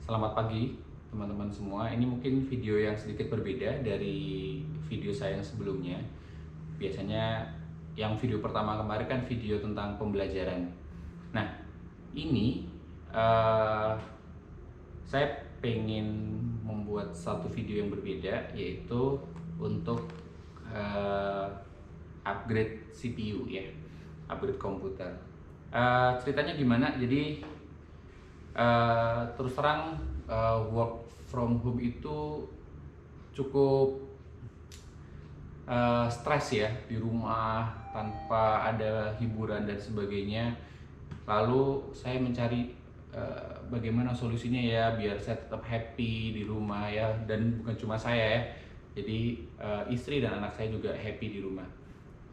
Selamat pagi teman-teman semua. Ini mungkin video yang sedikit berbeda dari video saya yang sebelumnya. Biasanya yang video pertama kemarin kan video tentang pembelajaran. Nah, ini saya pengen membuat satu video yang berbeda, yaitu untuk upgrade CPU ya, upgrade komputer. Ceritanya gimana? Jadi terus terang work from home itu cukup stres ya, di rumah tanpa ada hiburan dan sebagainya. Lalu saya mencari bagaimana solusinya ya biar saya tetap happy di rumah ya, dan bukan cuma saya ya, jadi istri dan anak saya juga happy di rumah.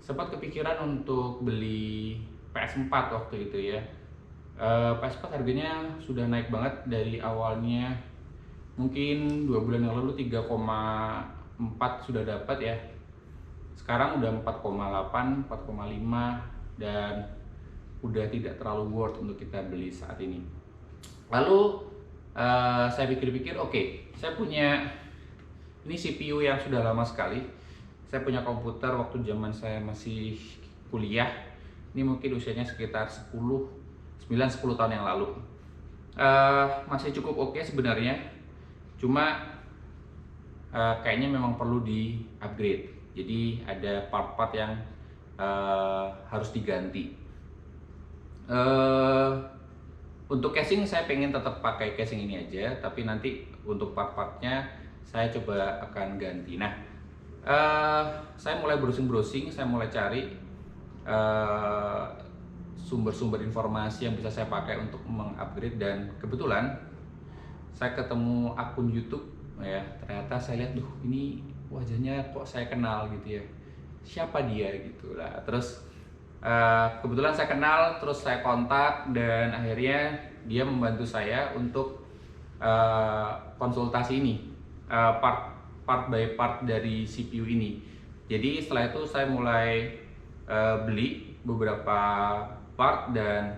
Sempat kepikiran untuk beli PS4 waktu itu ya. PS4 harganya sudah naik banget dari awalnya, mungkin 2 bulan yang lalu 3,4 sudah dapat ya. Sekarang udah 4,8, 4,5, dan udah tidak terlalu worth untuk kita beli saat ini. Lalu saya pikir-pikir, oke, saya punya ini CPU yang sudah lama sekali. Saya punya komputer waktu zaman saya masih kuliah. Ini mungkin usianya sekitar 9-10 tahun yang lalu. Masih cukup oke sebenarnya, cuma kayaknya memang perlu di upgrade. Jadi ada part-part yang harus diganti. Untuk casing saya pengen tetap pakai casing ini aja, tapi nanti untuk part-partnya saya coba akan ganti. Nah, saya mulai browsing-browsing, saya mulai cari sumber-sumber informasi yang bisa saya pakai untuk mengupgrade, dan kebetulan saya ketemu akun YouTube ya. Ternyata saya lihat, duh, ini wajahnya kok saya kenal gitu ya, siapa dia gitu lah. Terus kebetulan saya kenal, terus saya kontak, dan akhirnya dia membantu saya untuk konsultasi ini, part by part dari CPU ini. Jadi setelah itu saya mulai beli beberapa part, dan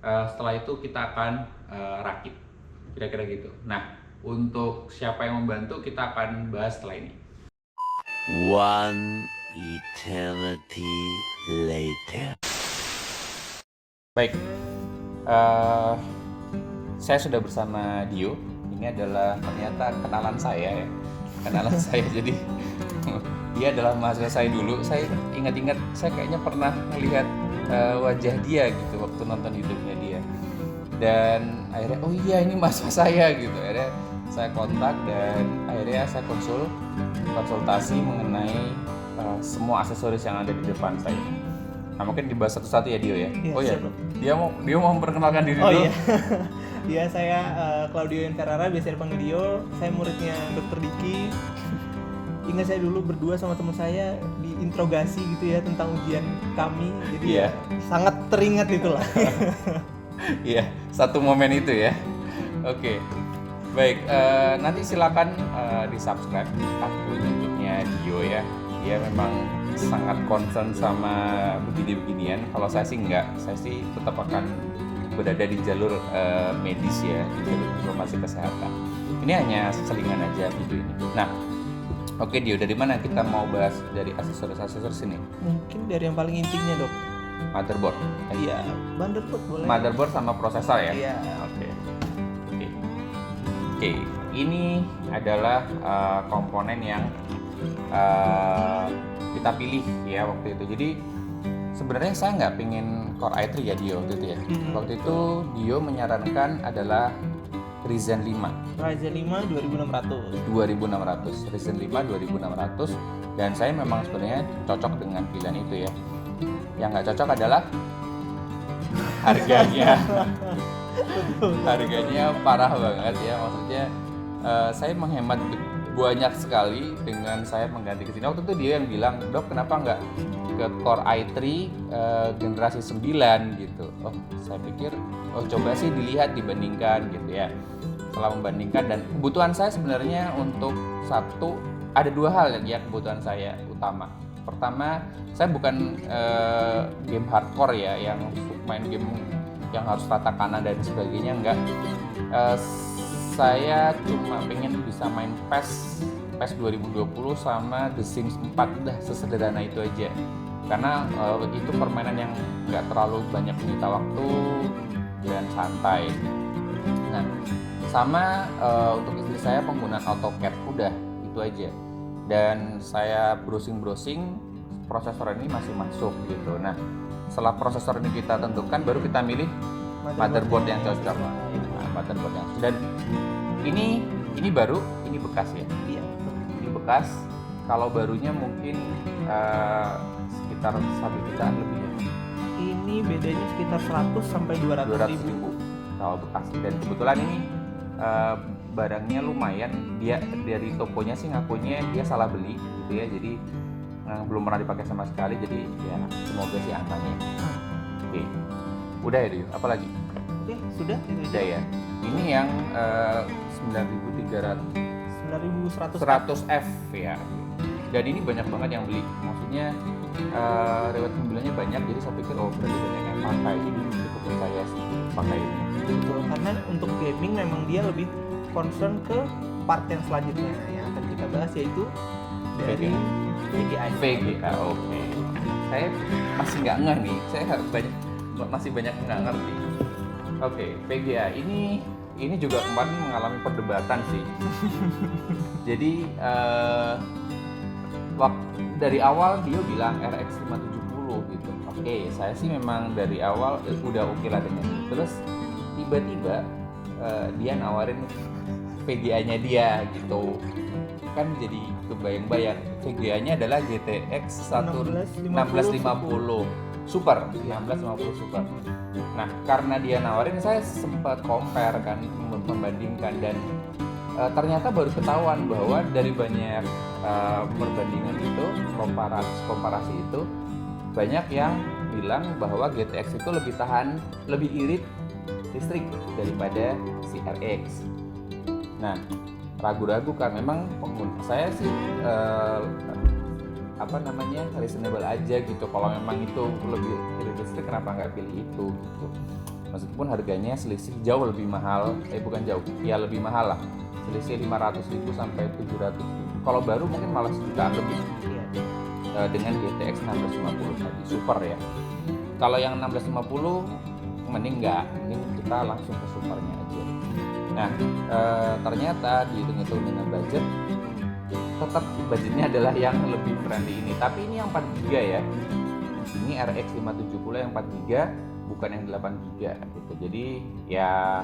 setelah itu kita akan rakit, kira-kira gitu. Nah, untuk siapa yang membantu kita akan bahas setelah ini. One eternity later. Baik, saya sudah bersama Dio. Ini adalah ternyata kenalan saya ya, kenalan saya. Jadi dia adalah mahasiswa saya dulu. Saya ingat-ingat, saya kayaknya pernah melihat wajah dia gitu waktu nonton YouTube-nya dia. Dan akhirnya, oh iya, ini mahasiswa saya gitu. Akhirnya saya kontak, dan akhirnya saya konsultasi mengenai semua aksesoris yang ada di depan saya. Nah, mungkin dibahas satu-satu ya Dio ya. Ya, Oh ya, siap. dia mau memperkenalkan diri Oh dulu. iya, iya saya Claudio Ferrara, biasa dipanggil Dio. Saya muridnya Dr. Diki. Ingat saya dulu berdua sama teman saya diinterogasi gitu ya tentang ujian kami. Jadi Iya. sangat teringat gitu lah. Iya, satu momen itu ya. Oke, baik. Nanti silakan di subscribe akun YouTube-nya Dio ya. Dia memang sangat concern sama begini-beginian. Kalau saya sih enggak, saya sih tetap akan berada di jalur medis ya, di jalur informasi kesehatan. Ini hanya selingan aja video ini. Nah, oke Dio, dari mana kita mau bahas? Dari aksesoris ini? Mungkin dari yang paling intinya, Dok. Motherboard. Iya, motherboard boleh. Motherboard sama prosesor ya. Iya. Oke. Ini adalah komponen yang kita pilih ya waktu itu. Jadi sebenarnya saya nggak pengen Core i3 ya Dio waktu itu ya. Waktu itu Dio menyarankan adalah Ryzen 5 Ryzen 5 2600. 2600, Ryzen 5 2600, dan saya memang sebenarnya cocok dengan pilihan itu ya. Yang nggak cocok adalah harganya. Harganya parah banget ya, maksudnya saya menghemat banyak sekali dengan saya mengganti ke sini. Waktu itu dia yang bilang, "Dok, kenapa nggak ke Core i3 generasi 9 gitu." Oh, saya pikir, oh coba sih dilihat, dibandingkan gitu ya. Setelah membandingkan, dan kebutuhan saya sebenarnya untuk ada dua hal ya kebutuhan saya utama. Pertama, saya bukan game hardcore ya, yang main game yang harus rata kanan dan sebagainya, enggak. saya cuma pengen bisa main PES 2020 sama The Sims 4, udah sesederhana itu aja. Karena itu permainan yang nggak terlalu banyak menyita waktu dan santai. Nah, sama untuk istri saya penggunaan AutoCAD, udah itu aja. Dan saya browsing prosesor ini masih masuk gitu. Nah, setelah prosesor ini kita tentukan, baru kita milih motherboard yang cocok. Nah, motherboard yang dan ini baru, ini bekas ya. Iya. Ini bekas. Kalau barunya mungkin sekitar 1 jutaan lebih ya. Ini bedanya sekitar 100 sampai 200 ribu. Kalau bekas. Dan kebetulan ini barangnya lumayan. Dia dari tokonya sih ngakunya dia salah beli gitu ya. Jadi belum pernah dipakai sama sekali. Jadi ya semoga sih aman ya. Oke. Udah ya Dio, apa lagi? Oke, sudah itu Udah ya. Ini yang 9.100 100F ya. Dan ini banyak banget yang beli. Maksudnya riwayat pembeliannya banyak, jadi saya pikir berarti banyak yang pakai. Jadi cukup percaya sih pakai ini. Betul, karena untuk gaming memang dia lebih concern ke part yang selanjutnya yang akan kita bahas, yaitu dari VGA. Oke. Saya masih nggak ngeh nih. Saya masih banyak nggak ngerti. Oke, VGA ini juga kemarin mengalami perdebatan sih. Jadi dari awal dia bilang RX 570 gitu. Oke, saya sih memang dari awal udah oke lah dengan itu. Terus tiba-tiba dia nawarin VGA-nya dia gitu. Kan jadi kebayang-bayang. VGA-nya adalah GTX 1650 Super, 1650 Super. Nah, karena dia nawarin, saya sempat compare kan, membandingkan, dan ternyata baru ketahuan bahwa dari banyak perbandingan itu, komparasi itu, banyak yang bilang bahwa GTX itu lebih tahan, lebih irit listrik daripada si RX. Nah, ragu-ragu kan, memang saya sih reasonable aja gitu. Kalau memang itu lebih irit listrik, kenapa nggak pilih itu gitu. Meskipun harganya selisih jauh lebih mahal, bukan jauh, ya lebih mahal lah, selisih 500.000 sampai 700.000. Kalau baru mungkin malah sejutaan lebih. Dengan GTX 1650 tadi Super ya. Kalau yang 1650 mending kita langsung ke Supernya aja. Nah, ternyata dihitung-hitung dengan budget, tetap budgetnya adalah yang lebih friendly ini. Tapi ini yang 4 GB ya. Ini RX 570 yang 4 GB, bukan yang 8 GB gitu. Jadi ya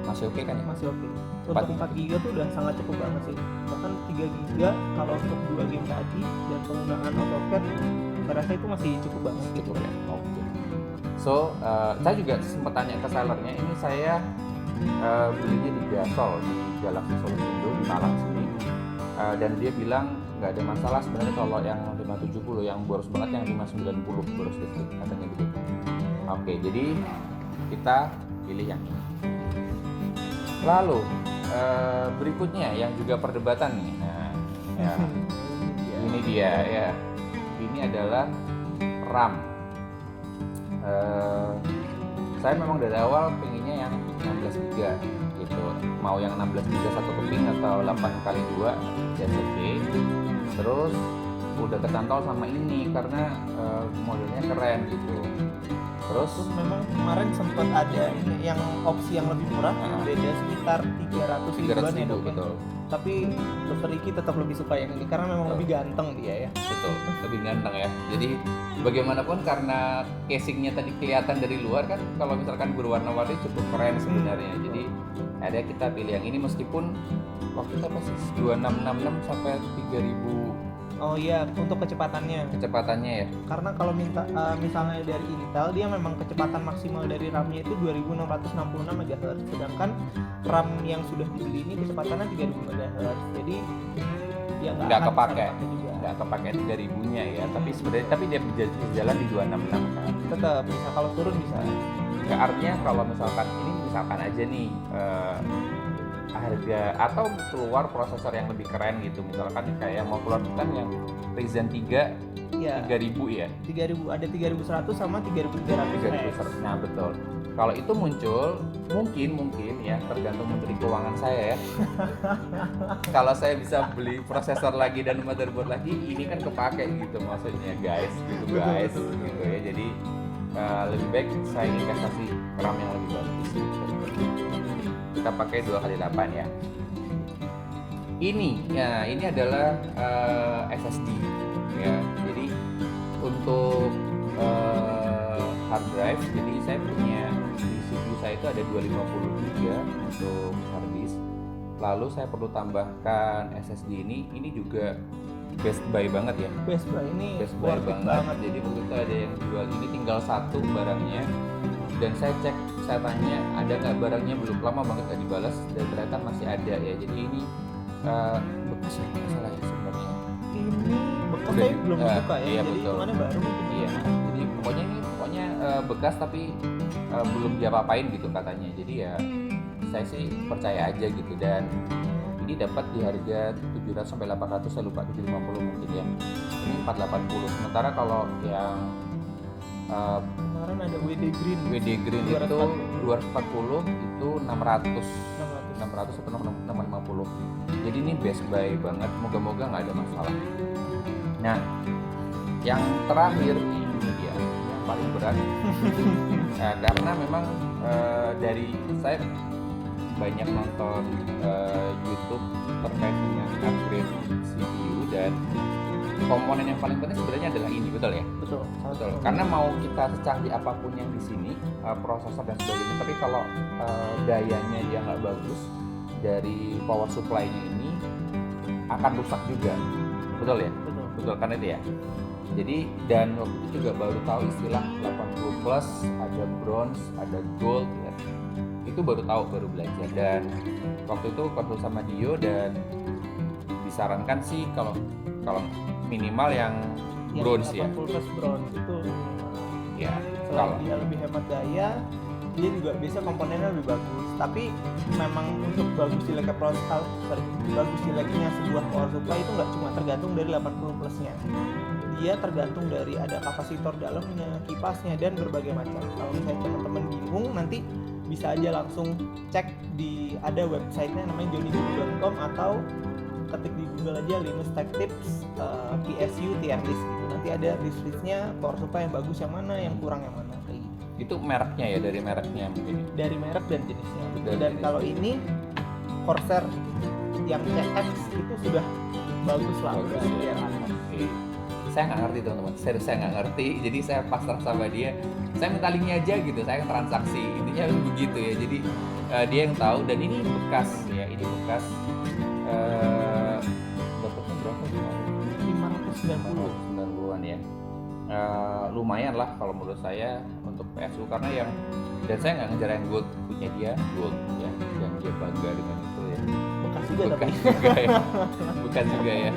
masih oke kan ya? Masih oke. Untuk 4 GB tuh udah sangat cukup banget sih. Bahkan 3 GB kalau untuk 2 game tadi dan penggunaan AutoCAD, saya rasa itu masih cukup banget. Cukup ya. Oke. So, saya juga sempat tanya ke sellernya, ini saya belinya di Gasol, di Galaxy Solusindo di Malang sini. Dan dia bilang nggak ada masalah sebenarnya kalau yang 570, yang boros banget yang 590 boros listrik, katanya gitu. Oke, jadi kita pilih yang ini. Lalu berikutnya yang juga perdebatan nih. Nah, ya, ini dia ya. Ini adalah RAM. Saya memang dari awal pengennya yang 16 GB gitu. Mau yang 16 GB satu keping atau 8x2 dan lebih. Terus udah kecantol sama ini karena modelnya keren gitu. Terus memang kemarin sempat ada ini yang opsi yang lebih murah, beda sekitar 300 ribuan ya dok. Betul. Tapi Dokter Riki tetap lebih suka yang ini karena memang lebih ganteng dia ya. Betul, lebih ganteng ya. Jadi bagaimanapun karena casingnya tadi kelihatan dari luar kan, kalau misalkan berwarna-warni cukup keren sebenarnya. Jadi ada kita pilih yang ini meskipun waktu itu apa sih 2666 sampai 3000. Oh iya, untuk kecepatannya ya. Karena kalau misalnya dari Intel, dia memang kecepatan maksimal dari RAM-nya itu 2666 MHz, sedangkan RAM yang sudah dibeli ini kecepatannya 3000 MHz. Jadi dia nggak kepake 3000-nya ya. Tapi dia bisa jalan di 266 kan. Tetap bisa, kalau turun bisa. Ya, artinya kalau misalkan aja nih harga atau keluar prosesor yang lebih keren gitu, misalkan kayak mau keluar kan yang Ryzen 3 ya, 3000 ya, 3000 ada 3100 sama 3300. Nah betul, Kalau itu muncul, mungkin ya tergantung menteri keuangan saya ya. Kalau saya bisa beli prosesor lagi dan motherboard lagi, ini kan kepake gitu maksudnya guys, gitu ya. Jadi lebih baik saya investasi RAM yang lebih bagus. Kita pakai 2x8 ya. Ini adalah SSD ya. Jadi untuk hard drive, jadi saya punya di CPU saya itu ada 250 GB untuk hard disk. Lalu saya perlu tambahkan SSD ini juga best buy banget ya. Best buy ini Best buy banget. Jadi waktu itu ada yang jual ini tinggal satu barangnya. Dan saya cek, saya tanya ada nggak barangnya, belum, lama banget nggak dibalas dan ternyata masih ada ya. Jadi ini bekas ya, masalah ya sebenarnya. Ini bekas Udah, saya belum buka ya. iya, Jadi betul. hitungannya baru mungkin. Iya, jadi pokoknya bekas tapi belum diapa-apain gitu katanya. Jadi ya saya sih percaya aja gitu, dan ini dapat di harga 700 sampai 800, saya lupa, 750 mungkin ya. Ini 480. Sementara kalau yang Kemarin ada WD Green. WD Green itu 240 itu 600 atau 650. Jadi ini best buy banget, moga-moga nggak ada masalah. Nah, yang terakhir ini dia yang paling berat. Nah, karena memang dari saya banyak nonton YouTube terkait dengan upgrade CPU, dan komponen yang paling penting sebenarnya adalah ini, betul ya? Betul. Karena mau kita secanggih apapun yang di sini, prosesor dan sebagainya, tapi kalau dayanya dia nggak bagus dari power supply-nya ini akan rusak juga, betul ya? Betul kan itu ya? Jadi, dan waktu itu juga baru tahu istilah 80 plus, ada bronze, ada gold ya. Itu baru tahu, baru belajar. Dan waktu itu konsul sama Dio, dan disarankan sih kalau minimal yang bronze ya. 80 plus bronze itu Ya, selain kalau dia lebih hemat daya, dia juga bisa komponennya lebih bagus. Tapi memang untuk bagus jeleknya bagus jeleknya sebuah power supply itu nggak cuma tergantung dari 80 plusnya. Dia tergantung dari ada kapasitor dalamnya, kipasnya, dan berbagai macam. Kalau misalnya teman-teman bingung, nanti bisa aja langsung cek di ada websitenya namanya johnnydoo.com, atau ketik di Google aja Linus Tech Tips PSU tier list gitu. Nanti ada list-listnya power supply yang bagus yang mana, yang kurang yang mana, kayak gitu. itu mereknya ya, dari mereknya mungkin. Dari merek dan jenisnya. Dan Dan jenis. kalau ini Corsair yang CX itu sudah bagus lah, udah Bagus, tier ya. atas. Oke. Saya nggak ngerti teman-teman, serius saya nggak ngerti. Jadi saya pasrah sama dia, saya minta linknya aja gitu, saya transaksi, intinya begitu ya. Jadi dia yang tahu, dan ini bekas ya, ini bekas. Dapatnya berapa kemarin? 590. 90-an ya. Lumayan lah kalau menurut saya untuk PSU, karena yang, dan saya nggak ngejar yang gold, punya dia gold ya, yang dia bangga dengan itu ya. Bekas juga tapi. Bekas juga ya. Bekas juga ya.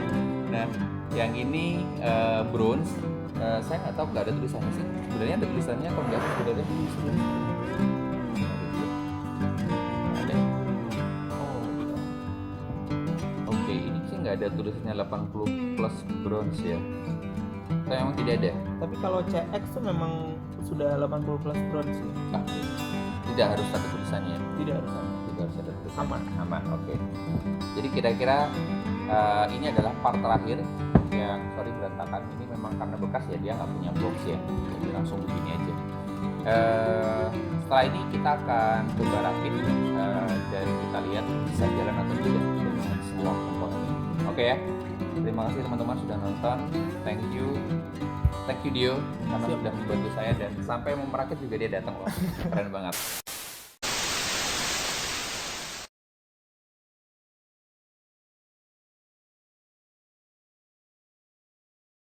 Nah, yang ini bronze, saya nggak tahu, nggak ada tulisannya sih. Sebenarnya ada tulisannya kalau nggak sih sebenarnya? Ada. Oh, Oke, ini sih nggak ada tulisannya 80 plus bronze ya. Saya memang tidak ada. tapi kalau CX tuh memang sudah 80 plus bronze ya. Ah, tidak harus ada tulisannya. Tidak harus sama. Tidak harus ada tulisannya. Aman. Oke. Jadi kira-kira ini adalah part terakhir yang berantakan. Ini memang karena bekas ya, dia nggak punya box ya, jadi langsung begini aja. Setelah ini kita akan coba rakit dan kita lihat bisa jalan atau tidak dengan semua komponen ini. Oke ya. Terima kasih teman-teman sudah nonton. Thank you Dio karena Siap. sudah membantu saya, dan sampai mau merakit juga dia datang loh. Keren banget.